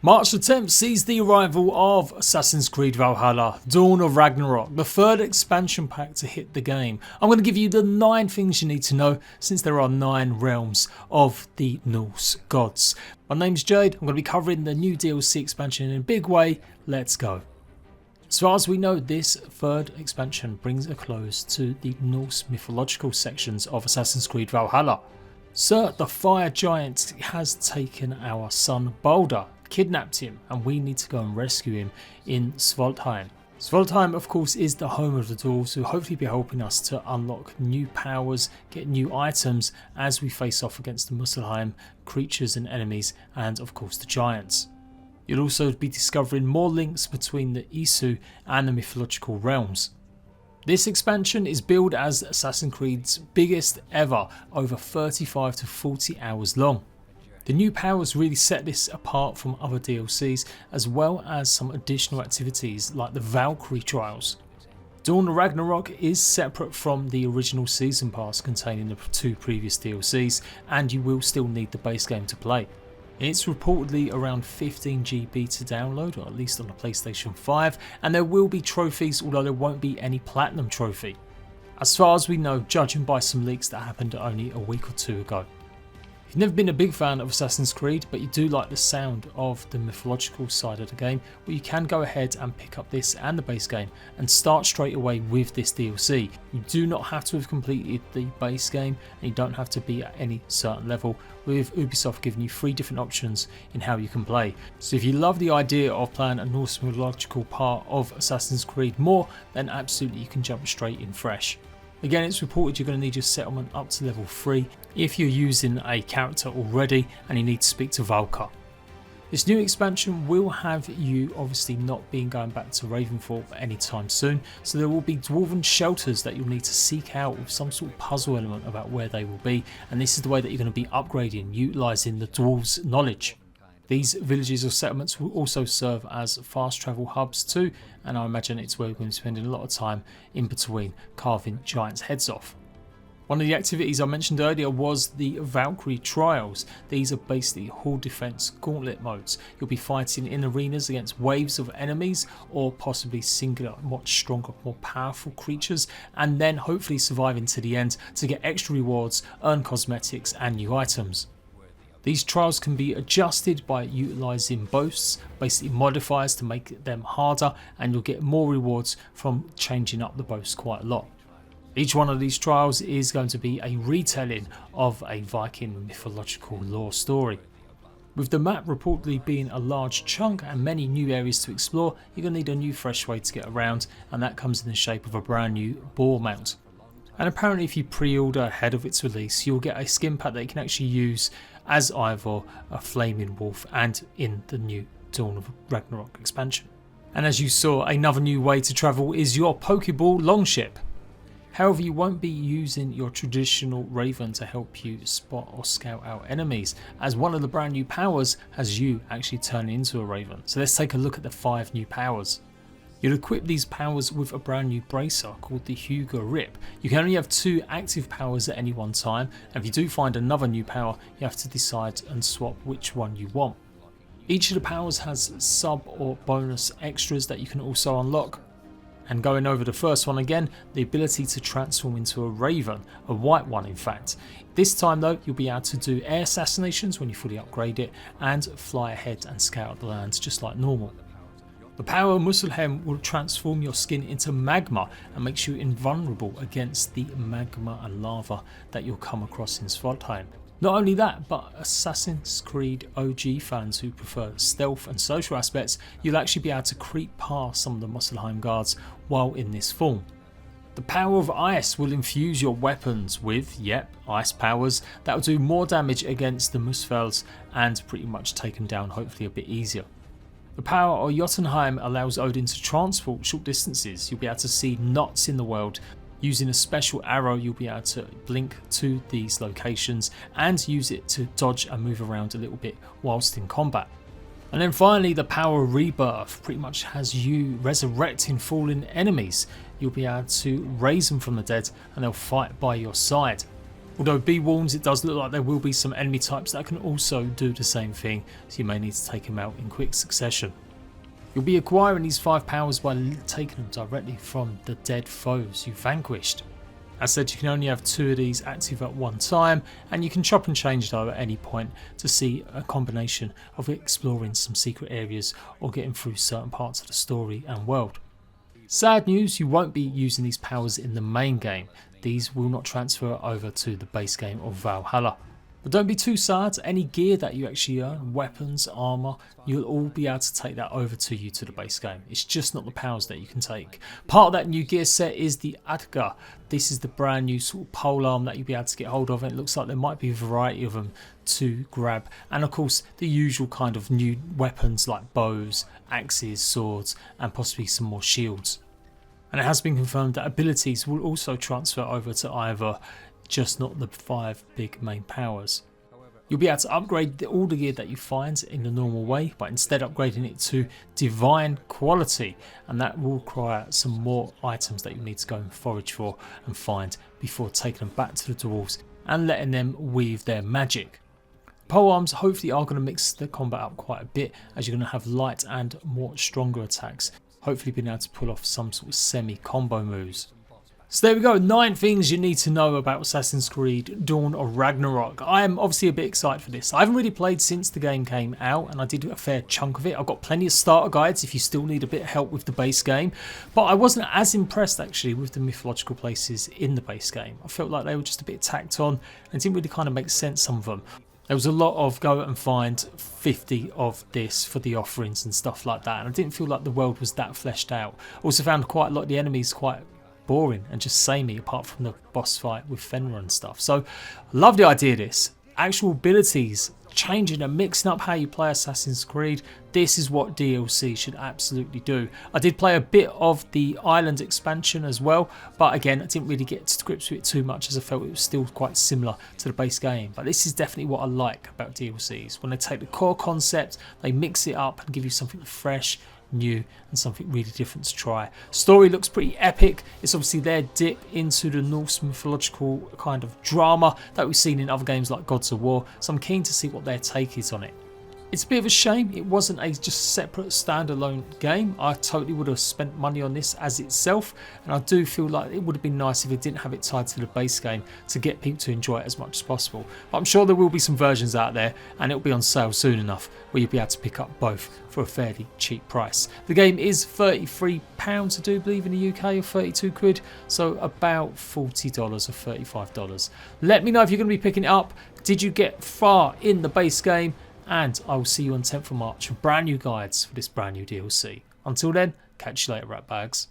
March the 10th sees the arrival of Assassin's Creed Valhalla, Dawn of Ragnarok, the third expansion pack to hit the game. I'm going to give you the 9 things you need to know since there are 9 realms of the Norse gods. My name's Jade, I'm going to be covering the new DLC expansion in a big way. Let's go. As far as we know, this third expansion brings a close to the Norse mythological sections of Assassin's Creed Valhalla. Sir, the fire giant has taken our son Baldur, kidnapped him, and we need to go and rescue him in SVARTALFHEIM. SVARTALFHEIM of course is the home of the dwarves, who hopefully be helping us to unlock new powers, get new items as we face off against the Muspelheim creatures and enemies, and of course the giants. You'll also be discovering more links between the icue and the mythological realms. This expansion is billed as Assassin's Creed's biggest ever, over 35 to 40 hours long. The new powers really set this apart from other DLCs, as well as some additional activities like the Valkyrie trials. Dawn of Ragnarok is separate from the original season pass containing the 2 previous DLCs, and you will still need the base game to play. It's reportedly around 15 GB to download, or at least on the PlayStation 5, and there will be trophies, although there won't be any platinum trophy, as far as we know, judging by some leaks that happened only a week or 2 ago. If you've never been a big fan of Assassin's Creed, but you do like the sound of the mythological side of the game, well, you can go ahead and pick up this and the base game and start straight away with this DLC. You do not have to have completed the base game, and you don't have to be at any certain level, with Ubisoft giving you 3 different options in how you can play. So if you love the idea of playing a Norse mythological part of Assassin's Creed more, then absolutely you can jump straight in fresh. Again, it's reported you're going to need your settlement up to level 3 if you're using a character already and you need to speak to Valka. This new expansion will have you obviously not being going back to Raventhorpe anytime soon, so there will be dwarven shelters that you'll need to seek out with some sort of puzzle element about where they will be, and this is the way that you're going to be upgrading, utilising the dwarves' knowledge. These villages or settlements will also serve as fast travel hubs too, and I imagine it's where we're going to be spending a lot of time in between carving giants' heads off. One of the activities I mentioned earlier was the Valkyrie trials. These are basically horde defense gauntlet modes. You'll be fighting in arenas against waves of enemies, or possibly singular, much stronger, more powerful creatures, and then hopefully surviving to the end to get extra rewards, earn cosmetics and new items. These trials can be adjusted by utilising boasts, basically modifiers to make them harder, and you'll get more rewards from changing up the boasts quite a lot. Each one of these trials is going to be a retelling of a Viking mythological lore story. With the map reportedly being a large chunk and many new areas to explore, you're going to need a new fresh way to get around, and that comes in the shape of a brand new boar mount. And apparently if you pre-order ahead of its release, you'll get a skin pack that you can actually use as either a flaming wolf and in the new Dawn of Ragnarok expansion. And as you saw, another new way to travel is your Pokeball longship. However, you won't be using your traditional Raven to help you spot or scout out enemies, as one of the brand new powers has you actually turn into a Raven. So let's take a look at the 5 new powers. You'll equip these powers with a brand new bracer called the Hugo Rip. You can only have 2 active powers at any one time, and if you do find another new power, you have to decide and swap which one you want. Each of the powers has sub or bonus extras that you can also unlock. And going over the first one again, the ability to transform into a raven, a white one in fact. This time though, you'll be able to do air assassinations when you fully upgrade it, and fly ahead and scout the lands just like normal. The power of Muspelheim will transform your skin into magma and makes you invulnerable against the magma and lava that you'll come across in SVARTALFHEIM. Not only that, but Assassin's Creed OG fans who prefer stealth and social aspects, you'll actually be able to creep past some of the Muspelheim guards while in this form. The power of ice will infuse your weapons with, ice powers that will do more damage against the Muspels and pretty much take them down hopefully a bit easier. The power of Jotunheim allows Odin to transport short distances. You'll be able to see knots in the world. Using a special arrow, you'll be able to blink to these locations and use it to dodge and move around a little bit whilst in combat. And then finally, the power of rebirth pretty much has you resurrecting fallen enemies. You'll be able to raise them from the dead and they'll fight by your side. Although be warned, it does look like there will be some enemy types that can also do the same thing, so you may need to take them out in quick succession. You'll be acquiring these 5 powers by taking them directly from the dead foes you vanquished. As said, you can only have 2 of these active at one time, and you can chop and change though at any point to see a combination of exploring some secret areas or getting through certain parts of the story and world. Sad news, you won't be using these powers in the main game. These will not transfer over to the base game of Valhalla. But don't be too sad, any gear that you actually earn, weapons, armour, you'll all be able to take that over to you to the base game. It's just not the powers that you can take. Part of that new gear set is the ARGB. This is the brand new sort of polearm that you'll be able to get hold of, and it looks like there might be a variety of them to grab. And of course the usual kind of new weapons like bows, axes, swords, and possibly some more shields. And it has been confirmed that abilities will also transfer over to either, just not the 5 big main powers. You'll be able to upgrade all the gear that you find in the normal way, but instead upgrading it to divine quality, and that will require some more items that you need to go and forage for and find before taking them back to the dwarves and letting them weave their magic. Polearms hopefully are going to mix the combat up quite a bit, as you're going to have light and more stronger attacks, hopefully being able to pull off some sort of semi-combo moves. So there we go, 9 things you need to know about Assassin's Creed Dawn of Ragnarok. I am obviously a bit excited for this. I haven't really played since the game came out, and I did a fair chunk of it. I've got plenty of starter guides if you still need a bit of help with the base game. But I wasn't as impressed actually with the mythological places in the base game. I felt like they were just a bit tacked on and didn't really kind of make sense, some of them. There was a lot of go and find 50 of this for the offerings and stuff like that, and I didn't feel like the world was that fleshed out. Also found quite a lot of the enemies quite boring and just samey, apart from the boss fight with Fenrir and stuff. So love the idea of this. Actual abilities, changing and mixing up how you play Assassin's Creed. This is what DLC should absolutely do. I did play a bit of the island expansion as well, but again I didn't really get to grips with it too much, as I felt it was still quite similar to the base game. But this is definitely what I like about DLCs, when they take the core concept, they mix it up and give you something fresh, new, and something really different to try. Story looks pretty epic. It's obviously their dip into the Norse mythological kind of drama that we've seen in other games like Gods of War, so I'm keen to see what their take is on it. It's a bit of a shame it wasn't a just separate standalone game. I totally would have spent money on this as itself, and I do feel like it would have been nice if it didn't have it tied to the base game to get people to enjoy it as much as possible. But I'm sure there will be some versions out there, and it'll be on sale soon enough where you'll be able to pick up both for a fairly cheap price. The game is £33 I do believe in the UK, or 32 quid, so about $40 or $35. Let me know if you're going to be picking it up. Did you get far in the base game? And I will see you on 10th of March for brand new guides for this brand new DLC. Until then, catch you later, ratbags.